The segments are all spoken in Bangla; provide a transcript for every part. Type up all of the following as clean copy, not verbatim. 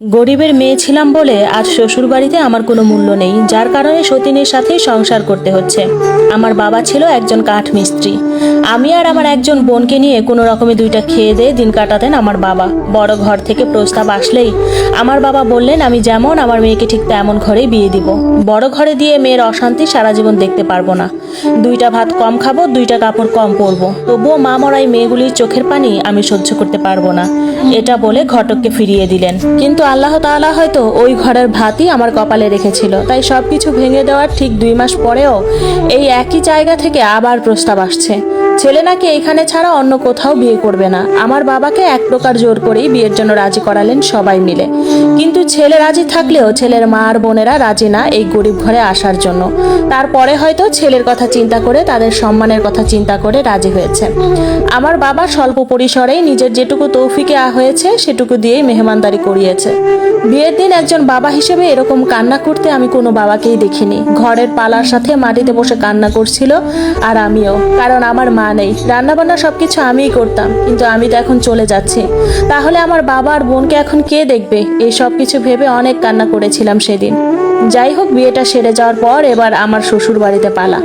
গরিবের মেয়ে ছিলাম বলে আজ শ্বশুরবাড়িতে আমার কোনো মূল্য নেই, যার কারণে সতীনের সাথেই সংসার করতে হচ্ছে। আমার বাবা ছিল একজন কাঠমিস্ত্রি। আমি আর আমার একজন বোনকে নিয়ে কোনো রকমে দুইটা খেয়ে দিয়ে দিন কাটাতেন আমার বাবা। বড় ঘর থেকে প্রস্তাব আসলেই আমার বাবা বললেন আমি যেমন আমার মেয়েকে ঠিক তেমন ঘরেই বিয়ে দিব। বড় ঘরে দিয়ে মেয়ের অশান্তি সারা জীবন দেখতে পারবো না। দুইটা ভাত কম খাবো, দুইটা কাপড় কম পরবো, তবুও মা মরাই মেয়েগুলির চোখের পানি আমি সহ্য করতে পারবো না, এটা বলে ঘটককে ফিরিয়ে দিলেন। কিন্তু আল্লাহ তাআলা হয়তো ওই ঘরের ভাতই আমার কপালে রেখেছিল, তাই সবকিছু ভেঙে দেওয়ার ঠিক 2 মাস পরেও এই একই জায়গা থেকে আবার প্রস্তাব আসছে। ছেলে নাকি এখানে ছাড়া অন্য কোথাও বিয়ে করবে না। আমার বাবাকে এক প্রকার জোর করেই বিয়ের জন্য রাজি করালেন সবাই মিলে। কিন্তু ছেলে রাজি থাকলেও ছেলের মা আর বোনেরা রাজি না এই গরিব ঘরে আসার জন্য। তারপরে হয়তো ছেলের কথা চিন্তা করে, তাদের সম্মানের কথা চিন্তা করে রাজি হয়েছে। আমার বাবা স্বল্প পরিসরেই নিজের যেটুকু তৌফিকে হয়েছে সেটুকু দিয়েই মেহমানদারি করিয়েছে। বিয়ের দিন একজন বাবা হিসেবে এরকম কান্না করতে আমি কোনো বাবাকেই দেখিনি। ঘরের পালার সাথে মাটিতে বসে কান্না করছিল আর আমিও, কারণ আমার মা নেই। রান্নাবান্না সবকিছু আমিই করতাম, কিন্তু আমি তো এখন চলে যাচ্ছি। তাহলে আমার বাবা আর বোনকে এখন কে দেখবে? এই সব কিছু ভেবে অনেক কান্না করেছিলাম সেদিন। যাই হোক, বিয়েটা সেরে যাওয়ার পর এবার আমার শ্বশুর বাড়িতে পালা।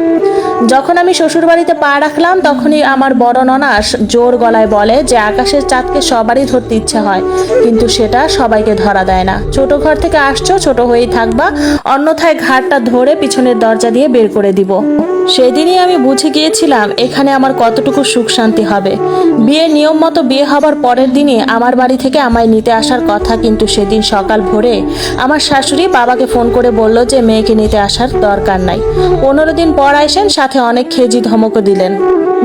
যখন আমি শ্বশুর বাড়িতে পা রাখলাম তখনই আমার বড় ননাস জোর গলায় বলে যে আকাশের চাঁদকে সবারই ধরতে ইচ্ছে হয়, কিন্তু সেটা সবাইকে ধরা দেয় না। ছোট ঘর থেকে আসছো, ছোট হয়েই থাকবা, অন্যথায় ঘাটটা ধরে পিছনের দরজা দিয়ে বের করে দিব। সেদিনই আমি বুঝে গিয়েছিলাম এখানে আমার কতটুকু সুখ শান্তি হবে। বিয়ের নিয়ম মতো বিয়ে হবার পরের দিনই আমার বাড়ি থেকে আমায় নিতে আসার কথা, কিন্তু সেদিন সকাল ভোরে আমার শাশুড়ি বাবাকে ফোন করে বলল যে মেয়েকে নিতে আসার দরকার নাই। 15 দিন পর আইসেন, সাথে অনেক খেজি ধমকও দিলেন।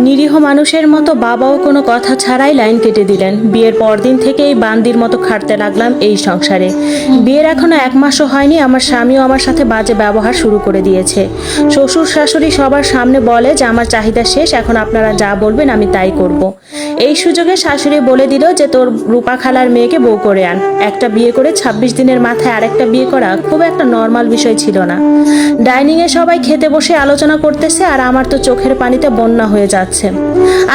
নিরীহ মানুষের মতো বাবাও কোনো কথা ছাড়াই লাইন কেটে দিলেন। বিয়ের পরদিন থেকেই বান্দির মতো খাটতে লাগলাম এই সংসারে। বিয়ের এখনো 1 মাসও হয়নি, আমার স্বামীও আমার সাথে বাজে ব্যবহার শুরু করে দিয়েছে। শ্বশুর শাশুড়ি সবার সামনে বলে যে আমার চাহিদা শেষ, এখন আপনারা যা বলবেন আমি তাই করব। এই সুযোগে শাশুড়ি বলে দিল যে তোর রূপা খালার মেয়েকে বউ করে আন। একটা বিয়ে করে 26 দিনের মাথায় আরেকটা বিয়ে করা খুব একটা নর্মাল বিষয় ছিল না। ডাইনিং এ সবাই খেতে বসে আলোচনা করতেছে আর আমার তো চোখের পানিতে বন্যা হয়ে যাচ্ছে।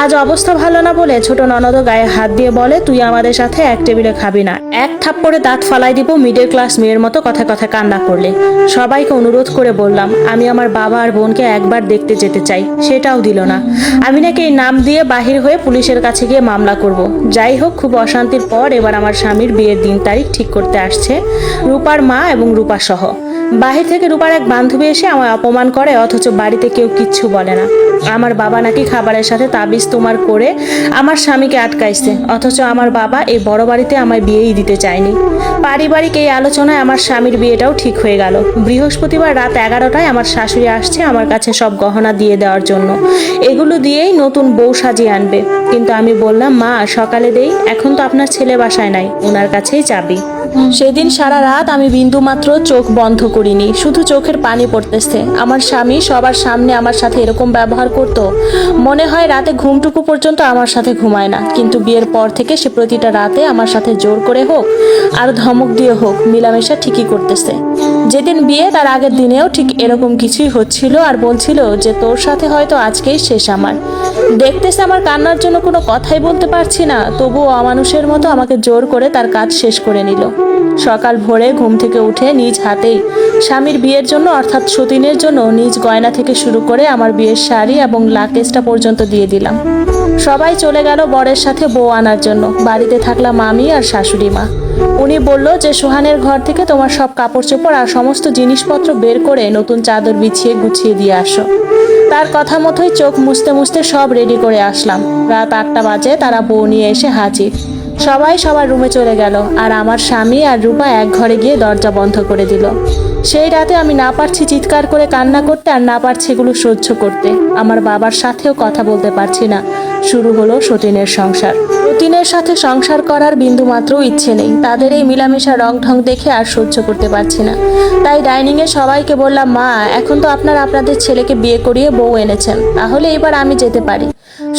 আজ অবস্থা ভালো না বলে ছোট ননদ গায়ে হাত দিয়ে বলে তুই আমাদের সাথে এক টেবিলে খাবি না, এক থাপ্পড়ে দাঁত ফালাই দিব মিডল ক্লাস মেয়ের মতো কথা কথা কান্না করলে। সবাইকে অনুরোধ করে বললাম আমি আমার বাবা আর বোনকে একবার দেখতে যেতে চাই, সেটাও দিল না। আমি নাকি এই নাম দিয়ে বাহির হয়ে পুলিশের কাছে গিয়ে মামলা করব। যাই হোক, খুব অশান্তির পর এবার আমার স্বামীর বিয়ের দিন তারিখ ঠিক করতে আসছে রূপার মা এবং রূপা সহ। বাহির থেকে রূপার এক বান্ধবী এসে আমায় অপমান করে, অথচ বাড়িতে কেউ কিচ্ছু বলে না। আমার বাবা নাকি খাবারের সাথে তাবিজ তোমার করে আমার স্বামীকে আটকাইছে, অথচ আমার বাবা এই বড় বাড়িতে আমায় বিয়েই দিতে চায়নি। পারিবারিক এই আলোচনায় আমার স্বামীর বিয়েটাও ঠিক হয়ে গেল। বৃহস্পতিবার রাত 11টায় আমার শাশুড়ি আসছে আমার কাছে সব গহনা দিয়ে দেওয়ার জন্য। এগুলো দিয়েই নতুন বউ সাজিয়ে আনবে। কিন্তু আমি বললাম মা সকালে দেই, এখন তো আপনার ছেলে বাসায় নাই, ওনার কাছেই চাবি। সেদিন সারা রাত আমি বিন্দু মাত্র চোখ বন্ধ করিনি, শুধু চোখের পানি পড়তেছে। আমার স্বামী সবার সামনে আমার সাথে এরকম ব্যবহার করত, মনে হয় রাতে ঘুমটুকু পর্যন্ত আমার সাথে ঘুমায় না। কিন্তু বিয়ের পর থেকে সে প্রতিটা রাতে আমার সাথে জোর করে হোক আর ধমক দিয়ে হোক মিলামেশা ঠিকই করতেছে। যেদিন বিয়ে তার আগের দিনেও ঠিক এরকম কিছুই হচ্ছিল আর বলছিল যে তোর সাথে হয়তো আজকেই শেষ আমার। দেখতেছে আমার কান্নার জন্য কোনো কথাই বলতে পারছি না, তবুও অমানুষের মতো আমাকে জোর করে তার কাজ শেষ করে নিল। সকাল ভোরে ঘুম থেকে উঠে নিজ হাতেই স্বামীর বিয়ের জন্য অর্থাৎ সতীনের জন্য নিজ গয়না থেকে শুরু করে আমার বিয়ের শাড়ি এবং লাকেজটা পর্যন্ত দিয়ে দিলাম। সবাই চলে গেল বরের সাথে বউ আনার জন্য। বাড়িতে থাকলাম আমি আর শাশুড়ি মা। উনি বলল যে সোহানের ঘর থেকে তোমার সব কাপড় চোপড় আর সমস্ত জিনিসপত্র বের করে নতুন চাদর বিছিয়ে গুছিয়ে দিয়ে আসো। তার কথা মতোই চোখ মুছতে মুছতে সব রেডি করে আসলাম। রাত 8টা বাজে তারা বউ নিয়ে এসে হাজির। সবাই সবার রুমে চলে গেল আর আমার স্বামী আর রূপা এক ঘরে গিয়ে দরজা বন্ধ করে দিল। সেই রাতে আমি না পারছি চিৎকার করে কান্না করতে আর না পারছি এগুলো সহ্য করতে। আমার বাবার সাথেও কথা বলতে পারছি না। শুরু হলো সতীনের সংসার। সতীনের সাথে সংসার করার বিন্দু মাত্র ইচ্ছে নেই। তাদের এই মিলামেশা রং ঢং দেখে আর সহ্য করতে পারছি না। তাই ডাইনিং এ সবাইকে বললাম মা এখন তো আপনারা আপনাদের ছেলেকে বিয়ে করিয়ে বউ এনেছেন, তাহলে এবার আমি যেতে পারি।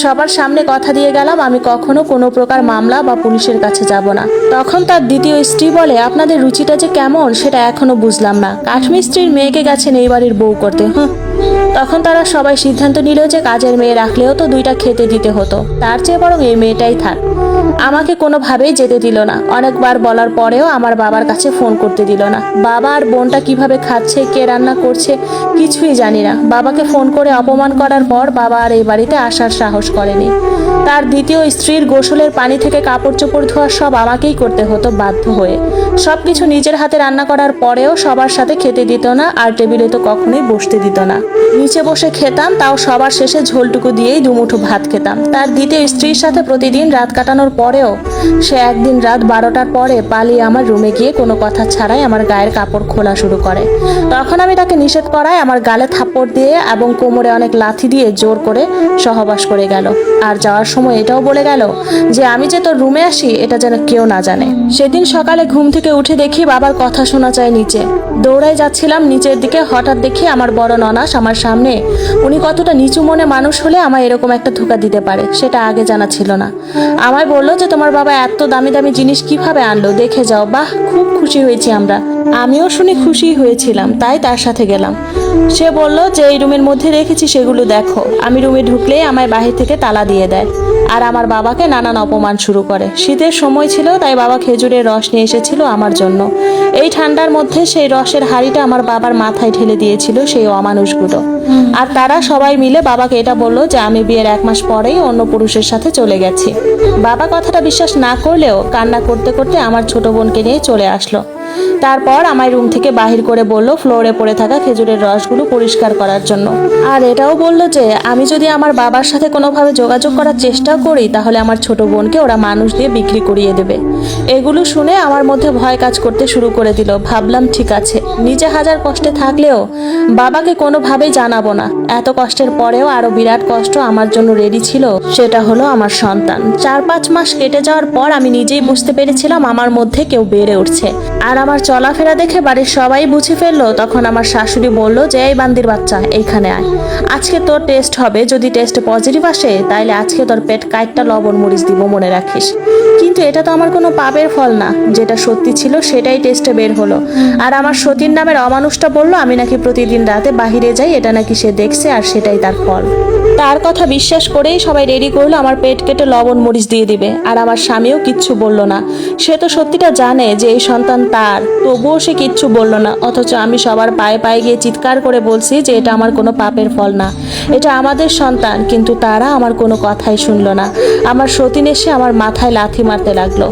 সবার সামনে কথা দিয়ে গেলাম আমি কখনো কোনো প্রকার মামলা বা পুলিশের কাছে যাব না। তখন তার দ্বিতীয় স্ত্রী বলে আপনাদের রুচিটা যে কেমন সেটা এখনো বুঝলাম না, কাঠমিস্ত্রির মেয়েকে গেছেন এই বাড়ির বউ করতে। তখন তারা সবাই সিদ্ধান্ত নিল যে কাজের মেয়ে রাখলেও তো দুইটা খেতে দিতে হতো, তার চেয়ে বরং এই মেয়েটাই থাক। আমাকে কোনোভাবেই যেতে দিল না। অনেকবার বলার পরেও আমার বাবার কাছে ফোন করতে দিল না। বাবা আর বোনটা কিভাবে খাচ্ছে, কে রান্না করছে কিছুই জানি না। বাবাকে ফোন করে অপমান করার পর বাবা আর এই বাড়িতে আসার সাহস করেনি। তার দ্বিতীয় স্ত্রীর গোসলের পানি থেকে কাপড় চোপড় ধোয়া সব আমাকেই করতে হতো বাধ্য হয়ে। সবকিছু নিজের হাতে রান্না করার পরেও সবার সাথে খেতে দিত না, আর টেবিলে তো কখনোই বসতে দিত না। নিচে বসে খেতাম, তাও সবার শেষে ঝোলটুকু দিয়েই দুমুঠো ভাত খেতাম। তার দ্বিতীয় স্ত্রীর সাথে প্রতিদিন রাত কাটানোর পরেও সে একদিন রাত 12টার পরে পালিয়ে আমার রুমে গিয়ে কোনো কথা ছাড়াই আমার গায়ের কাপড় খোলা শুরু করে। তখন আমি তাকে নিষেধ করায় আমার গালে থাপ্পড় দিয়ে এবং কোমরে অনেক লাথি দিয়ে জোর করে সহবাস করে গেল। আর যাওয়ার সময় এটাও বলে গেল যে আমি যে তোর রুমে আসি এটা যেন কেউ না জানে। সেদিন সকালে ঘুম থেকে উঠে দেখি বাবার কথা শোনা যায় নিচে। দৌড়াই যাচ্ছিলাম নিচের দিকে, হঠাৎ দেখি আমার বড় ননাস আমার সামনে। উনি কতটা নিচু মনে মানুষ হলে আমায় এরকম একটা ধোঁকা দিতে পারে সেটা আগে জানা ছিল না। আমায় বললো যে তোমার বাবা এত দামি দামি জিনিস কিভাবে আনলো, দেখে যাও। বাহ, খুব খুশি হয়েছি আমরা। আমিও শুনে খুশি হয়েছিলাম, তাই তার সাথে গেলাম। সে বলল যে এই রুমের মধ্যে রেখেছি সেগুলো দেখো। আমি রুমে ঢুকলেই আমায় বাহির থেকে তালা দিয়ে দেয় আর আমার বাবাকে নানান অপমান শুরু করে। শীতের সময় ছিল, তাই বাবা খেজুরের রস নিয়ে এসেছিল আমার জন্য। এই ঠান্ডার মধ্যে সেই রসের হাঁড়িটা আমার বাবার মাথায় ঢেলে দিয়েছিল সেই অমানুষগুলো। আর তারা সবাই মিলে বাবাকে এটা বলল যে আমি বিয়ের 1 মাস পরেই অন্য পুরুষের সাথে চলে গেছি। বাবা কথাটা বিশ্বাস না করলেও কান্না করতে করতে আমার ছোট বোনকে নিয়ে চলে আসলো। তারপর আমায় রুম থেকে বাহির করে বলল ফ্লোরে পড়ে থাকা খেজুরের রসগুলো পরিষ্কার করার জন্য। আর এটাও বলল যে আমি যদি আমার বাবার সাথে কোনোভাবে যোগাযোগ করার চেষ্টা করি তাহলে আমার ছোট বোনকে ওরা মানুষ দিয়ে বিক্রি করিয়ে দেবে। এগুলো শুনে আমার মধ্যে ভয় কাজ করতে শুরু করে দিল। ভাবলাম ঠিক আছে, নিজে হাজার কষ্টে থাকলেও বাবাকে কোনোভাবেই জানাবো না। এত কষ্টের পরেও আরো বিরাট কষ্ট আমার জন্য রেডি ছিল, সেটা হলো আমার সন্তান। 4-5 মাস কেটে যাওয়ার পর আমি নিজেই বুঝতে পেরেছিলাম আমার মধ্যে কেউ বেড়ে উঠছে। আর আমার চলাফেরা দেখে বাড়ির সবাই বুঝে ফেললো। তখন আমার শাশুড়ি বলল যে এই বান্দির বাচ্চা, এইখানে আয়, আজকে তোর টেস্ট হবে। যদি টেস্ট পজিটিভ আসে তাইলে আজকে তোর পেট কাইটটা লবণ মরিচ দিব, মনে রাখিস। কিন্তু এটা তো আমার কোনো পাপের ফল না। যেটা সত্যি ছিল সেটাই টেস্টে বের হলো। আর আমার সতীর নামের অমানুষটা বলল আমি নাকি প্রতিদিন রাতে বাহিরে যাই, এটা নাকি সে দেখছে আর সেটাই তার ফল। তার কথা বিশ্বাস করেই সবাই রেডি করলো আমার পেট কেটে লবণ মরিচ দিয়ে দিবে। আর আমার স্বামীও কিচ্ছু বলল না। সে তো সত্যিটা জানে যে এই সন্তান তার, তবুও সে কিচ্ছু বলল না। অথচ আমি সবার পায়ে পায়ে গিয়ে চিৎকার করে বলছি যে এটা আমার কোনো পাপের ফল না, এটা আমাদের সন্তান। কিন্তু তারা আমার কোনো কথাই শুনলো না। আমার সতীন এসে আমার মাথায় লাথি মারতে লাগলো।